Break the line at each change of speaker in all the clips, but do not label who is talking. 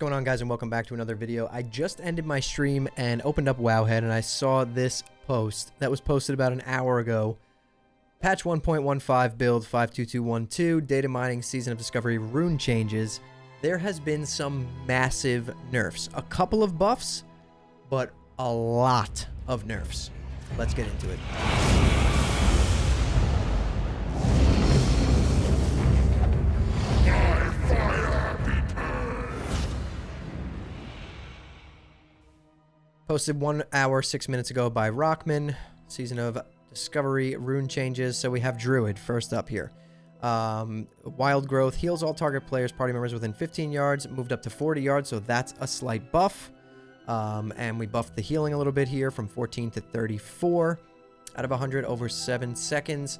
going on, guys, and welcome back to another video. I just ended my stream and opened up Wowhead, and I saw this post that was posted about an hour ago. Patch 1.15 build 52212 data mining season of discovery rune changes. There has been some massive nerfs. A couple of buffs, but a lot of nerfs. Let's get into it. Posted 1 hour, 6 minutes ago by Rockman. Season of Discovery, rune changes. So we have Druid first up here. Wild Growth heals all target players, party members within 15 yards. Moved up to 40 yards, so that's a slight buff. And we buffed the healing a little bit here from 14 to 34 out of 100 over 7 seconds.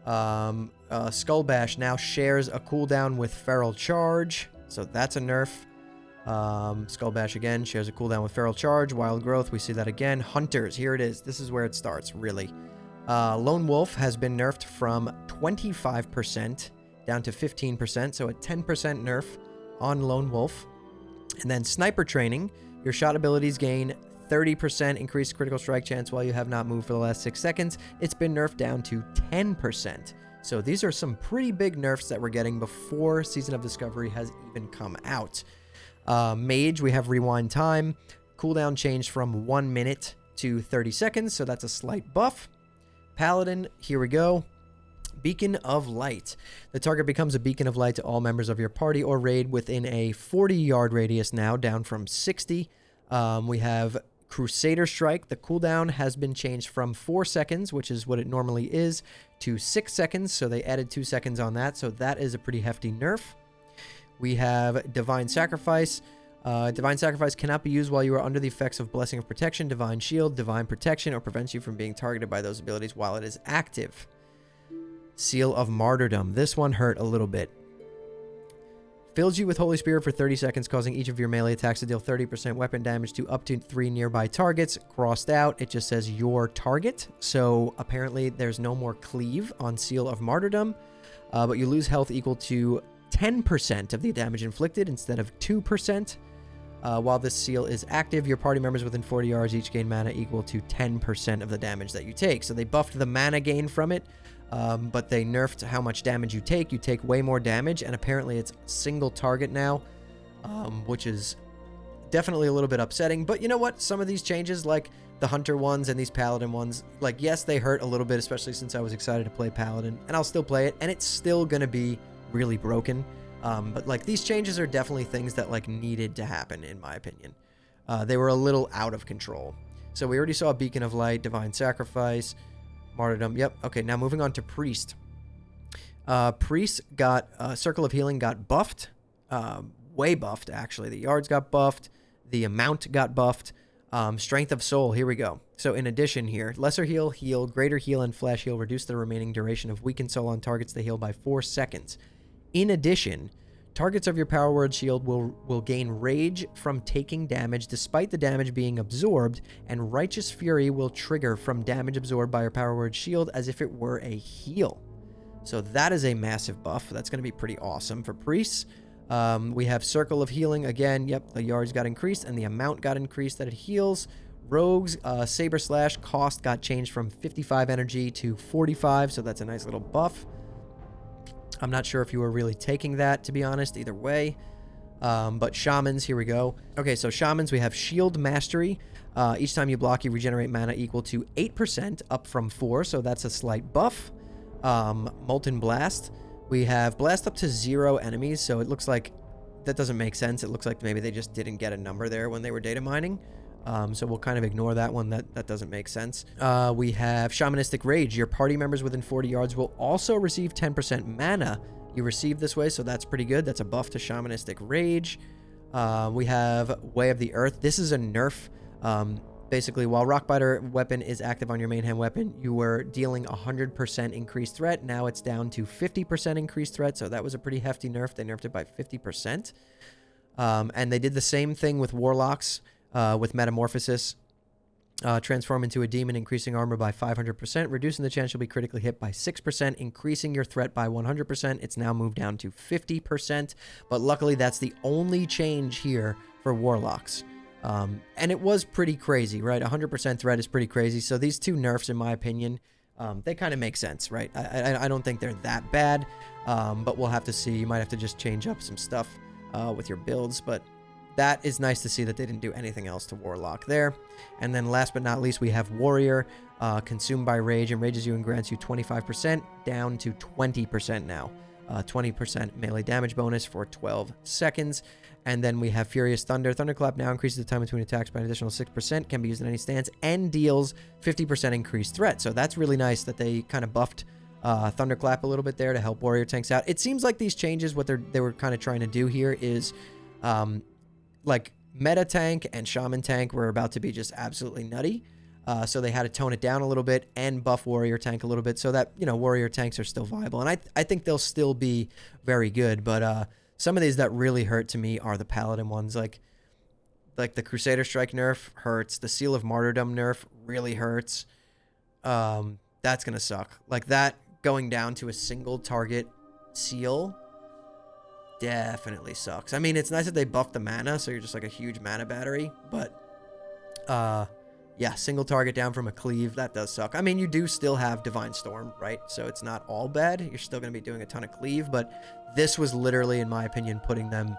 Skull Bash now shares a cooldown with Feral Charge, so that's a nerf. Skull Bash again shares a cooldown with Feral Charge. Wild Growth, we see that again. Hunters, here it is. This is where it starts, really. Lone Wolf has been nerfed from 25% down to 15%, so a 10% nerf on Lone Wolf. And then Sniper Training, your shot abilities gain 30% increased critical strike chance while you have not moved for the last 6 seconds. It's been nerfed down to 10%. So these are some pretty big nerfs that we're getting before Season of Discovery has even come out. Mage, we have Rewind Time. Cooldown changed from 1 minute to 30 seconds, so that's a slight buff. Paladin, here we go. Beacon of Light. The target becomes a beacon of light to all members of your party or raid within a 40-yard radius now, down from 60. We have Crusader Strike. The cooldown has been changed from 4 seconds, which is what it normally is, to 6 seconds, so they added 2 seconds on that, so that is a pretty hefty nerf. We have Divine Sacrifice. Divine Sacrifice cannot be used while you are under the effects of Blessing of Protection, Divine Shield, Divine Protection, or prevents you from being targeted by those abilities while it is active. Seal of Martyrdom. This one hurt a little bit. Fills you with Holy Spirit for 30 seconds, causing each of your melee attacks to deal 30% weapon damage to up to 3 nearby targets. Crossed out, it just says your target. So apparently there's no more cleave on Seal of Martyrdom, but you lose health equal to 10% of the damage inflicted instead of 2%. While this seal is active, your party members within 40 yards each gain mana equal to 10% of the damage that you take. So they buffed the mana gain from it, but they nerfed how much damage you take. You take way more damage, and apparently it's single target now, which is definitely a little bit upsetting. But you know what? Some of these changes, like the Hunter ones and these Paladin ones, like, yes, they hurt a little bit, especially since I was excited to play Paladin, and I'll still play it, and it's still going to be really broken. But like, these changes are definitely things that like needed to happen, in my opinion. They were a little out of control. So we already saw Beacon of Light, Divine Sacrifice, Martyrdom. Yep. Okay, now moving on to Priest. Priest got Circle of Healing got buffed, way buffed actually. The yards got buffed, the amount got buffed. Strength of Soul, here we go. So in addition here, Lesser Heal, Heal, Greater Heal, and Flash Heal reduce the remaining duration of weakened soul on targets they heal by 4 seconds. In addition, targets of your Power Word shield will gain Rage from taking damage despite the damage being absorbed, and Righteous Fury will trigger from damage absorbed by your Power Word shield as if it were a heal. So that is a massive buff. That's going to be pretty awesome for priests. We have Circle of Healing again. Yep, the yards got increased and the amount got increased that it heals. Rogues, Saber Slash cost got changed from 55 energy to 45, so that's a nice little buff. I'm not sure if you were really taking that, to be honest, either way. But Shamans, here we go. Okay, so Shamans, we have Shield Mastery. Each time you block, you regenerate mana equal to 8%, up from 4, so that's a slight buff. Molten Blast. We have Blast up to 0 enemies, so it looks like that doesn't make sense. It looks like maybe they just didn't get a number there when they were data mining. So we'll kind of ignore that one. That doesn't make sense. We have Shamanistic Rage. Your party members within 40 yards will also receive 10% mana you receive this way, so that's pretty good. That's a buff to Shamanistic Rage. We have Way of the Earth. This is a nerf. Basically, while Rockbiter weapon is active on your main hand weapon, you were dealing 100% increased threat. Now it's down to 50% increased threat, so that was a pretty hefty nerf. They nerfed it by 50%. And they did the same thing with Warlocks. With Metamorphosis. Transform into a demon, increasing armor by 500%, reducing the chance you'll be critically hit by 6%, increasing your threat by 100%. It's now moved down to 50%, but luckily that's the only change here for warlocks. And it was pretty crazy, right? 100% threat is pretty crazy. So these two nerfs, in my opinion, they kind of make sense, right? I don't think they're that bad, but we'll have to see. You might have to just change up some stuff with your builds, but that is nice to see that they didn't do anything else to Warlock there. And then last but not least, we have Warrior. Consumed by Rage, enrages you and grants you 25%, down to 20% now. 20% melee damage bonus for 12 seconds. And then we have Furious Thunder. Thunderclap now increases the time between attacks by an additional 6%, can be used in any stance, and deals 50% increased threat. So that's really nice that they kind of buffed Thunderclap a little bit there to help Warrior tanks out. It seems like these changes, what they were kind of trying to do here is... like meta tank and shaman tank were about to be just absolutely nutty, so they had to tone it down a little bit and buff warrior tank a little bit so that, you know, warrior tanks are still viable, and I think they'll still be very good. But some of these that really hurt to me are the paladin ones, like the Crusader Strike nerf hurts, the Seal of Martyrdom nerf really hurts. That's gonna suck, like that going down to a single target seal definitely sucks. I mean, it's nice that they buffed the mana, so you're just like a huge mana battery, but yeah, single target down from a cleave, that does suck. I mean, you do still have Divine Storm, right? So it's not all bad. You're still going to be doing a ton of cleave, but this was literally, in my opinion, putting them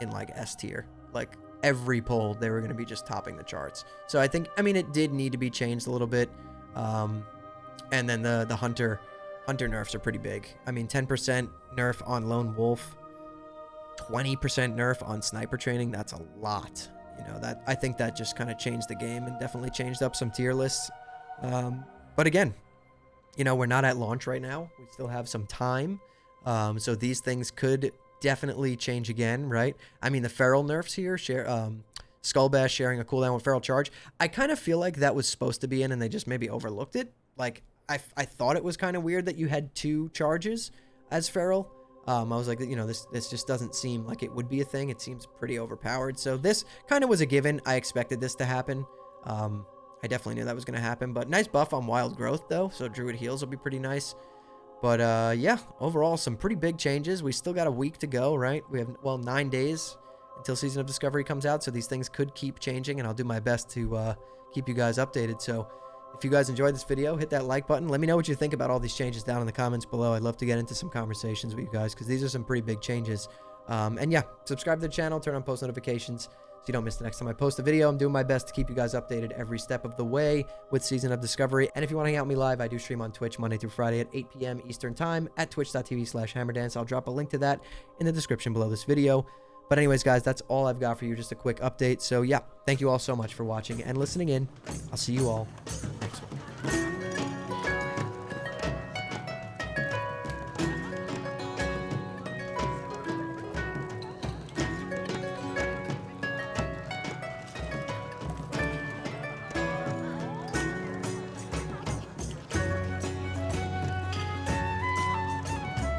in like S tier. Like every poll, they were going to be just topping the charts. So I think, I mean, it did need to be changed a little bit. And then the Hunter nerfs are pretty big. I mean, 10% nerf on Lone Wolf, 20% nerf on Sniper Training. That's a lot. You know, that I think that just kind of changed the game and definitely changed up some tier lists. But again, you know, we're not at launch right now. We still have some time. So these things could definitely change again, right? I mean, the Feral nerfs here, Skull Bash sharing a cooldown with Feral Charge. I kind of feel like that was supposed to be in and they just maybe overlooked it. Like, I thought it was kind of weird that you had 2 charges as Feral. I was like, you know, this just doesn't seem like it would be a thing. It seems pretty overpowered. So this kind of was a given. I expected this to happen. I definitely knew that was going to happen. But nice buff on Wild Growth, though. So Druid Heals will be pretty nice. But yeah, overall, some pretty big changes. We still got a week to go, right? We have, well, 9 days until Season of Discovery comes out. So these things could keep changing. And I'll do my best to keep you guys updated. So... if you guys enjoyed this video, hit that like button. Let me know what you think about all these changes down in the comments below. I'd love to get into some conversations with you guys because these are some pretty big changes. And yeah, subscribe to the channel, turn on post notifications so you don't miss the next time I post a video. I'm doing my best to keep you guys updated every step of the way with Season of Discovery. And if you want to hang out with me live, I do stream on Twitch Monday through Friday at 8 p.m. Eastern Time at twitch.tv/hammerdance. I'll drop a link to that in the description below this video. But anyways, guys, that's all I've got for you. Just a quick update. So yeah, thank you all so much for watching and listening in. I'll see you all next week.